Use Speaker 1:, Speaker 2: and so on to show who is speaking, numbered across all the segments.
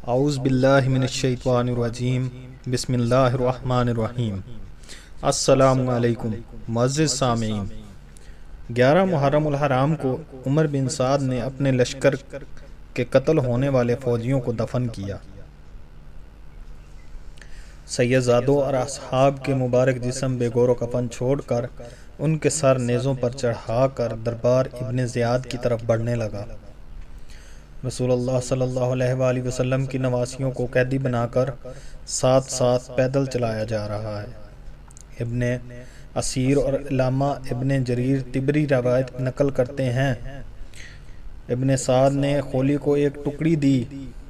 Speaker 1: اعوذ باللہ من الشیطان الرجیم بسم اللہ الرحمن الرحیم۔ السلام علیکم معزز سامعین، 11 محرم الحرام کو عمر بن سعد نے اپنے لشکر کے قتل ہونے والے فوجیوں کو دفن کیا۔ سیدزادوں اور اصحاب کے مبارک جسم بے گور و کفن چھوڑ کر ان کے سر نیزوں پر چڑھا کر دربار ابن زیاد کی طرف بڑھنے لگا۔ رسول اللہ صلی اللہ علیہ وآلہ وسلم کی نواسیوں کو قیدی بنا کر ساتھ ساتھ پیدل چلایا جا رہا ہے۔ ابن اسیر اور علامہ ابن جریر طبری روایت نقل کرتے ہیں، ابن سعد نے خولی کو ایک ٹکڑی دی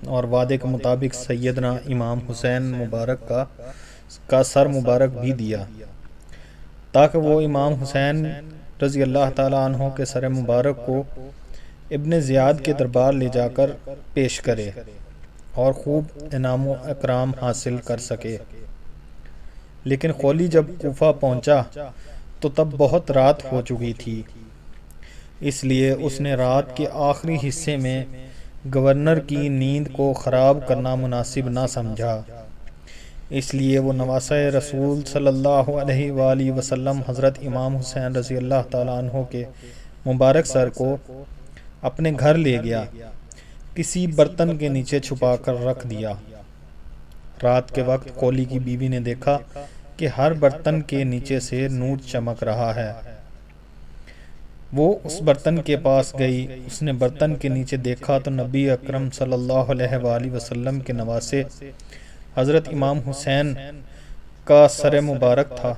Speaker 1: اور وعدے کے مطابق سیدنا امام حسین مبارک کا سر مبارک بھی دیا تاکہ وہ امام حسین رضی اللہ تعالیٰ عنہ کے سر مبارک کو ابن زیاد کے دربار لے جا کر پیش کرے اور خوب انعام و اکرام حاصل کر سکے۔ لیکن خولی جب کوفہ پہنچا تو تب بہت رات ہو چکی تھی، اس لیے اس نے رات کے آخری حصے میں گورنر کی نیند کو خراب کرنا مناسب نہ سمجھا، اس لیے وہ نواسہ رسول صلی اللہ علیہ وآلہ وسلم حضرت امام حسین رضی اللہ تعالیٰ عنہ کے مبارک سر کو اپنے گھر لے گیا، کسی برتن کے نیچے چھپا کر رکھ دیا۔ رات کے وقت خولی کی بیوی نے دیکھا کہ ہر برتن کے نیچے سے نور چمک رہا ہے۔ وہ اس برتن کے پاس گئی، اس نے برتن کے نیچے دیکھا تو نبی اکرم صلی اللہ علیہ وآلہ وسلم کے نواسے حضرت امام حسین کا سر مبارک تھا۔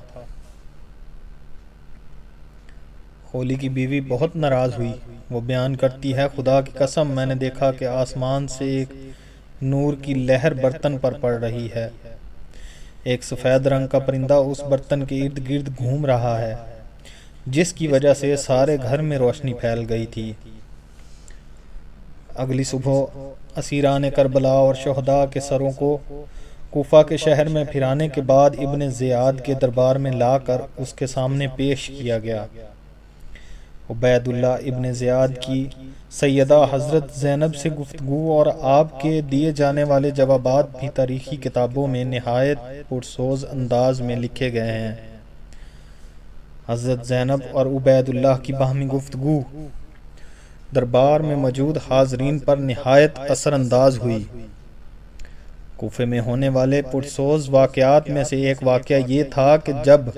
Speaker 1: خولی کی بیوی بہت ناراض ہوئی، وہ بیان کرتی ہے، خدا کی قسم میں نے دیکھا کہ آسمان سے ایک نور کی لہر برتن پر پڑ رہی ہے، ایک سفید رنگ کا پرندہ اس برتن کے ارد گرد گھوم رہا ہے، جس کی وجہ سے سارے گھر میں روشنی پھیل گئی تھی۔ اگلی صبح اسیران کربلا اور شہداء کے سروں کو کوفہ کے شہر میں پھرانے کے بعد ابن زیاد کے دربار میں لا کر اس کے سامنے پیش کیا گیا۔ عبید اللہ ابن زیاد کی سیدہ حضرت زینب سے گفتگو اور آپ کے دیے جانے والے جوابات بھی تاریخی کتابوں میں نہایت پرسوز انداز میں لکھے گئے ہیں۔ حضرت زینب اور عبید اللہ کی باہمی گفتگو دربار میں موجود حاضرین پر نہایت اثر انداز ہوئی۔ کوفے میں ہونے والے پرسوز واقعات میں سے ایک واقعہ یہ تھا کہ جب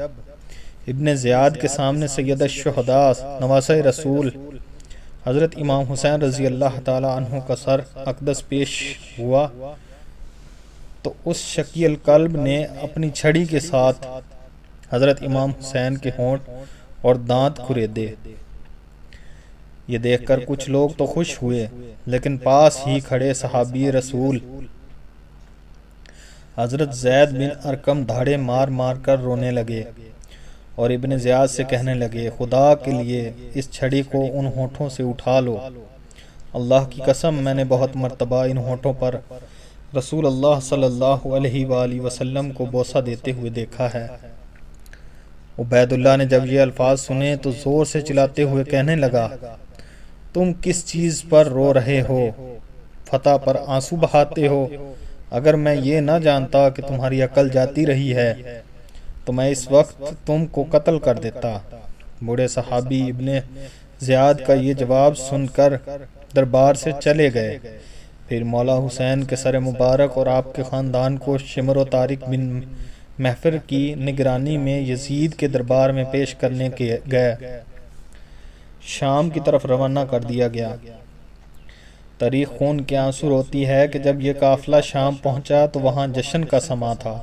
Speaker 1: ابن زیاد کے سامنے سید الشہداء نواسہ رسول حضرت امام حسین رضی اللہ تعالی عنہ کا سر اقدس پیش ہوا تو اس شقی القلب نے اپنی چھڑی کے ساتھ حضرت امام حسین کے ہونٹ اور دانت کھریدے۔ یہ دیکھ کر کچھ لوگ تو خوش ہوئے، لیکن پاس ہی کھڑے صحابی رسول حضرت زید بن ارقم دھاڑے مار مار کر رونے لگے اور ابن زیاد سے کہنے لگے، خدا کے لیے اس چھڑی کو ان ہونٹوں سے اٹھا لو، اللہ کی قسم میں نے بہت مرتبہ ان ہونٹوں پر رسول اللہ صلی اللہ علیہ وآلہ وسلم کو بوسہ دیتے ہوئے دیکھا ہے۔ عبید اللہ نے جب یہ الفاظ سنے تو زور سے چلاتے ہوئے کہنے لگا، تم کس چیز پر رو رہے ہو؟ فتح پر آنسو بہاتے ہو؟ اگر میں یہ نہ جانتا کہ تمہاری عقل جاتی رہی ہے تو میں اس وقت تم کو قتل کر دیتا۔ بوڑھے صحابی ابن زیاد کا یہ جواب سن کر دربار سے چلے گئے۔ پھر مولا حسین کے سر مبارک اور آپ کے خاندان کو شمر و طارق بن محفر کی نگرانی میں یزید کے دربار میں پیش کرنے گئے شام کی طرف روانہ کر دیا گیا۔ تاریخ خون کے آنسو روتی ہے کہ جب یہ قافلہ شام پہنچا تو وہاں جشن کا سماں تھا۔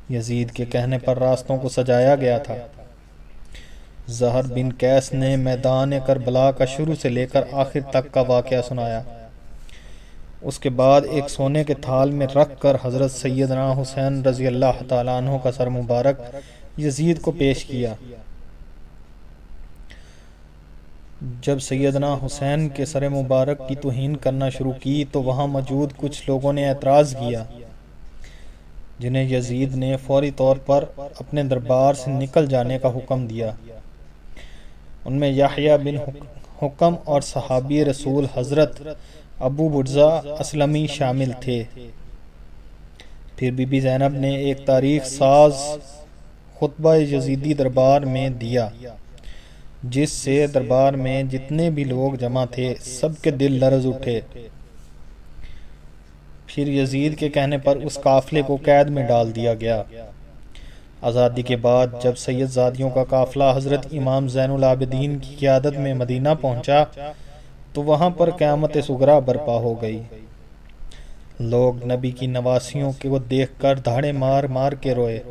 Speaker 1: یزید کے کہنے پر راستوں کو سجایا گیا تھا۔ زہر بن قیس نے میدان کربلا کا شروع سے لے کر آخر تک کا واقعہ سنایا۔ اس کے بعد ایک سونے کے تھال میں رکھ کر حضرت سیدنا حسین رضی اللہ تعالیٰ عنہ کا سر مبارک یزید کو پیش کیا۔ جب سیدنا حسین کے سر مبارک کی توہین کرنا شروع کی تو وہاں موجود کچھ لوگوں نے اعتراض کیا، جنہیں یزید نے فوری طور پر اپنے دربار سے نکل جانے کا حکم دیا۔ ان میں یحییٰ بن حکم اور صحابی رسول حضرت ابو برزہ اسلمی شامل تھے۔ پھر بی بی زینب نے ایک تاریخ ساز خطبہ یزیدی دربار میں دیا، جس سے دربار میں جتنے بھی لوگ جمع تھے سب کے دل لرز اٹھے۔ پھر یزید کے کہنے پر اس قافلے کو قید میں ڈال دیا گیا۔ آزادی کے بعد جب سید زادیوں کا قافلہ حضرت امام زین العابدین کی قیادت میں مدینہ پہنچا تو وہاں پر قیامت صغریٰ برپا ہو گئی۔ لوگ نبی کی نواسیوں کو دیکھ کر دھاڑے مار مار کے روئے۔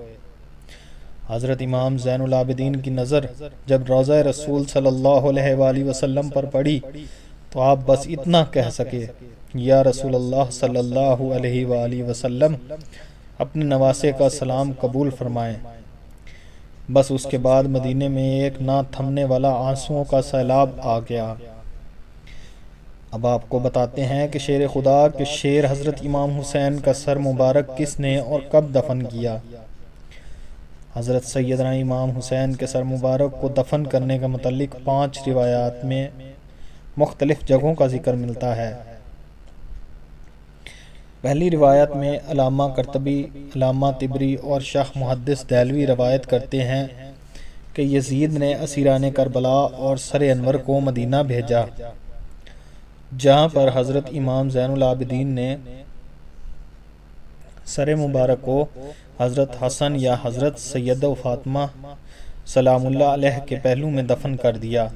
Speaker 1: حضرت امام زین العابدین کی نظر جب روضہ رسول صلی اللہ علیہ وآلہ وسلم پر پڑی تو آپ بس اتنا کہہ سکے، یا رسول اللہ صلی اللہ علیہ وآلہ وسلم، اپنے نواسے کا سلام قبول فرمائیں۔ بس اس کے بعد مدینے میں ایک نہ تھمنے والا آنسوؤں کا سیلاب آ گیا۔ اب آپ کو بتاتے ہیں کہ شیر خدا کے شیر حضرت امام حسین کا سر مبارک کس نے اور کب دفن کیا؟ حضرت سیدنا امام حسین کے سر مبارک کو دفن کرنے کے متعلق 5 روایات میں مختلف جگہوں کا ذکر ملتا ہے۔ پہلی روایت میں علامہ قرطبی، علامہ طبری اور شیخ محدث دہلوی روایت کرتے ہیں کہ یزید نے اسیران کربلا اور سر انور کو مدینہ بھیجا، جہاں پر حضرت امام زین العابدین نے سر مبارک کو حضرت حسن یا حضرت سیدہ فاطمہ سلام اللہ علیہ کے پہلو میں دفن کر دیا۔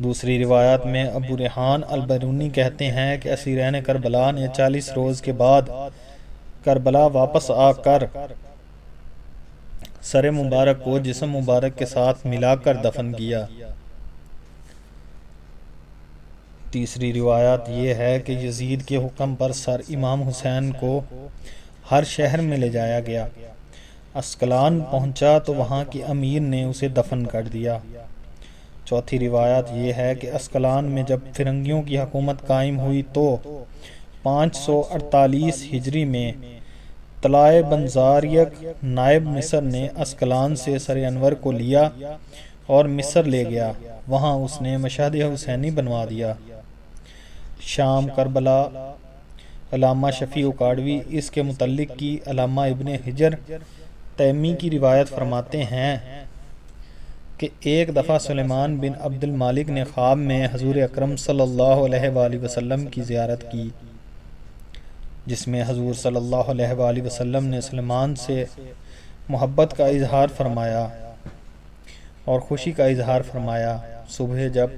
Speaker 1: دوسری روایت میں ابو ریحان البیرونی کہتے ہیں کہ اسیرین کربلا نے 40 روز کے بعد کربلا واپس آ کر سر مبارک کو جسم مبارک کے ساتھ ملا کر دفن کیا۔ تیسری روایت یہ ہے کہ یزید کے حکم پر سر امام حسین کو ہر شہر میں لے جایا گیا۔ اسکلان پہنچا تو وہاں کی امیر نے اسے دفن کر دیا۔ چوتھی روایت یہ ہے کہ اسکلان میں جب فرنگیوں کی حکومت قائم ہوئی تو 548 ہجری میں طلائع بن زاریق نائب مصر نے اسکلان سے سر انور کو لیا اور مصر لے گیا، وہاں اس نے مشہد حسینی بنوا دیا۔ شام کربلا علامہ شفیع اکاڑوی اس کے متعلق کی علامہ ابن حجر تیمی کی روایت فرماتے ہیں کہ ایک دفعہ سلیمان بن عبد المالک نے خواب میں حضور اکرم صلی اللہ علیہ وآلہ وسلم کی زیارت کی، جس میں حضور صلی اللہ علیہ وآلہ وسلم نے سلیمان سے محبت کا اظہار فرمایا اور خوشی کا اظہار فرمایا۔ صبح جب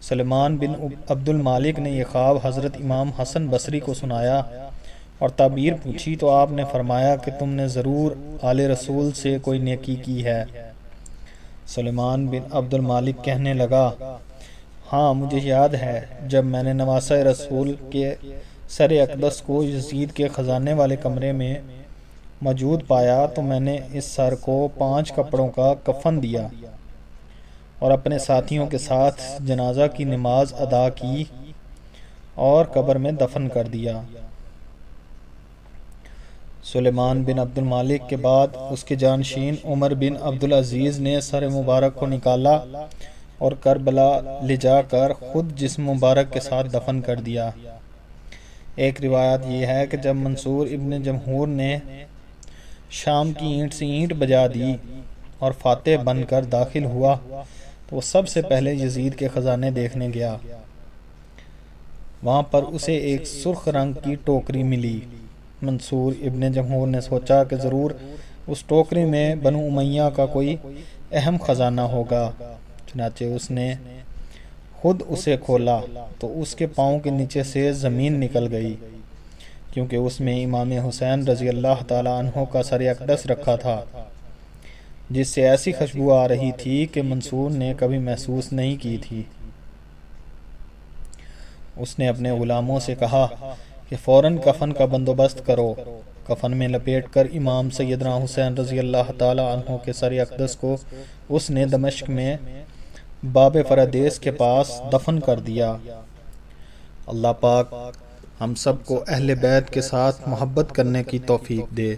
Speaker 1: سلیمان بن عبد المالک نے یہ خواب حضرت امام حسن بصری کو سنایا اور تعبیر پوچھی تو آپ نے فرمایا کہ تم نے ضرور آل رسول سے کوئی نیکی کی ہے۔ سلیمان بن عبد المالک کہنے لگا، ہاں مجھے یاد ہے جب میں نے نواسہ رسول کے سر اقدس کو یزید کے خزانے والے کمرے میں موجود پایا تو میں نے اس سر کو 5 کپڑوں کا کفن دیا اور اپنے ساتھیوں کے ساتھ جنازہ کی نماز ادا کی اور قبر میں دفن کر دیا۔ سلیمان بن عبد المالک کے بعد اس کے جانشین عمر بن عبدالعزیز نے سر مبارک کو نکالا اور کربلا لے جا کر خود جسم مبارک کے ساتھ دفن کر دیا۔ ایک روایت یہ ہے کہ جب منصور ابن جمہور نے شام کی اینٹ سے اینٹ بجا دی اور فاتح بن کر داخل ہوا تو وہ سب سے پہلے یزید کے خزانے دیکھنے گیا۔ وہاں پر اسے ایک سرخ رنگ کی ٹوکری ملی۔ منصور ابن جمہور نے سوچا کہ ضرور اس ٹوکری میں بنو امیہ کا کوئی اہم خزانہ ہوگا، چنانچہ اس نے خود اسے کھولا تو اس کے پاؤں کے نیچے سے زمین نکل گئی، کیونکہ اس میں امام حسین رضی اللہ تعالی عنہ کا سر اقدس رکھا تھا، جس سے ایسی خوشبو آ رہی تھی کہ منصور نے کبھی محسوس نہیں کی تھی۔ اس نے اپنے غلاموں سے کہا کہ فوراً کفن کا بندوبست کرو۔ کفن میں لپیٹ کر امام سیدنا حسین رضی اللہ تعالی عنہ کے سر اقدس کو اس نے دمشق میں باب فرادیس کے پاس دفن کر دیا۔ اللہ پاک ہم سب کو اہل بیت کے ساتھ محبت کرنے کی توفیق دے۔